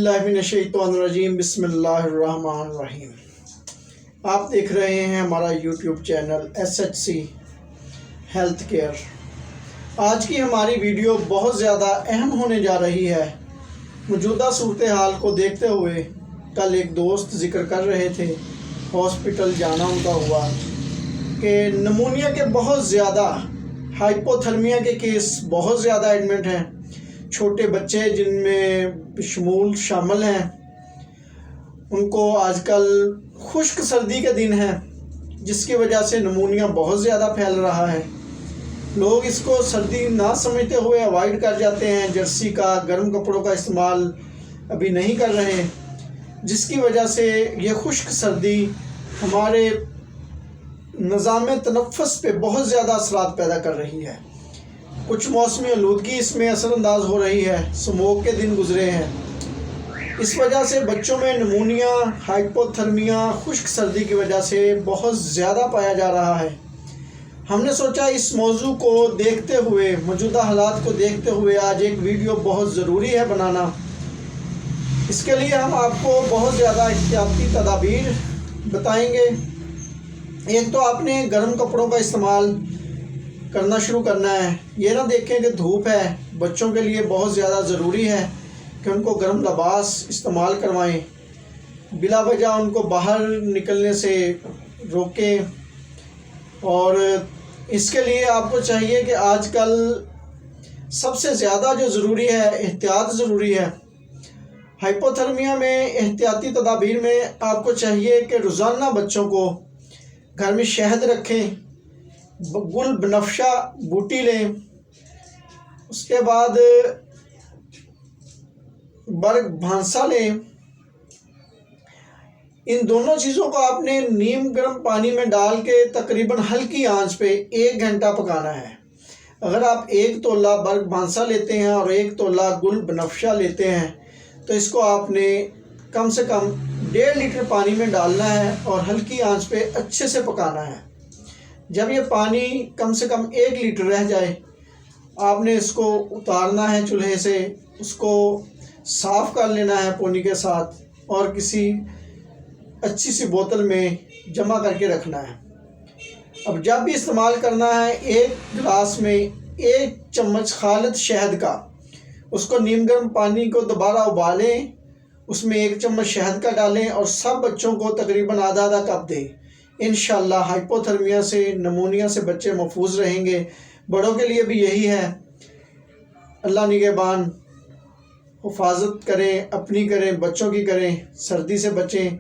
बिस्मिल्लाहिर्रहमानिर्रहीम बिस्मिल्लाहिर्रहमानिर्रहीम। आप देख रहे हैं हमारा YouTube channel SHC health care. आज की हमारी वीडियो बहुत ज़्यादा अहम होने जा रही है। मौजूदा सूरत हाल को देखते हुए कल एक दोस्त ज़िक्र कर रहे थे, हॉस्पिटल जाना उनका हुआ कि नमूनिया के बहुत ज़्यादा, हाइपोथर्मिया के केस बहुत ज़्यादा एडमिट हैं। छोटे बच्चे जिनमें शमूल शामिल हैं, उनको आजकल खुश्क सर्दी के दिन हैं, जिसकी वजह से नमूनिया बहुत ज़्यादा फैल रहा है। लोग इसको सर्दी ना समझते हुए अवॉइड कर जाते हैं, जर्सी का, गर्म कपड़ों का इस्तेमाल अभी नहीं कर रहे, जिसकी वजह से ये खुश्क सर्दी हमारे निज़ाम तनफ़्फ़ुस पे बहुत ज़्यादा असरात पैदा कर रही है। कुछ मौसमी आलूदगी इसमें असरअंदाज हो रही है। स्मोक के दिन गुजरे हैं, इस वजह से बच्चों में नमूनिया, हाइपोथर्मिया, खुश्क सर्दी की वजह से बहुत ज़्यादा पाया जा रहा है। हमने सोचा इस मौजू को देखते हुए, मौजूदा हालात को देखते हुए आज एक वीडियो बहुत ज़रूरी है बनाना। इसके लिए हम आपको बहुत ज़्यादा एहतियाती तदाबीर बताएंगे। एक तो आपने गर्म कपड़ों का इस्तेमाल करना शुरू करना है। ये ना देखें कि धूप है, बच्चों के लिए बहुत ज़्यादा ज़रूरी है कि उनको गर्म लिबास इस्तेमाल करवाएं, बिला वजह उनको बाहर निकलने से रोकें। और इसके लिए आपको चाहिए कि आजकल सबसे ज़्यादा जो ज़रूरी है, एहतियात ज़रूरी है। हाइपोथर्मिया में एहतियाती तदाबीर में आपको चाहिए कि रोज़ाना बच्चों को घर में शहद रखें, गुल बनफशा बूटी लें, उसके बाद बर्ग भांसा लें। इन दोनों चीज़ों को आपने नीम गर्म पानी में डाल के तकरीबन हल्की आंच पे 1 घंटा पकाना है। अगर आप 1 तोला बर्ग भांसा लेते हैं और 1 तोला गुल बनफशा लेते हैं, तो इसको आपने कम से कम 1.5 लीटर पानी में डालना है और हल्की आंच पे अच्छे से पकाना है। जब ये पानी कम से कम 1 लीटर रह जाए, आपने इसको उतारना है चूल्हे से, उसको साफ़ कर लेना है पोनी के साथ और किसी अच्छी सी बोतल में जमा करके रखना है। अब जब भी इस्तेमाल करना है, 1 गिलास में 1 चम्मच खालिद शहद का, उसको नीम गर्म पानी को दोबारा उबालें, उसमें 1 चम्मच शहद का डालें और सब बच्चों को तकरीबन आधा आधा कप दें। इंशाअल्लाह हाइपोथर्मिया से, नमूनिया से बच्चे महफूज रहेंगे। बड़ों के लिए भी यही है। अल्लाह निगहबान, हिफाजत करें, अपनी करें, बच्चों की करें, सर्दी से बचें।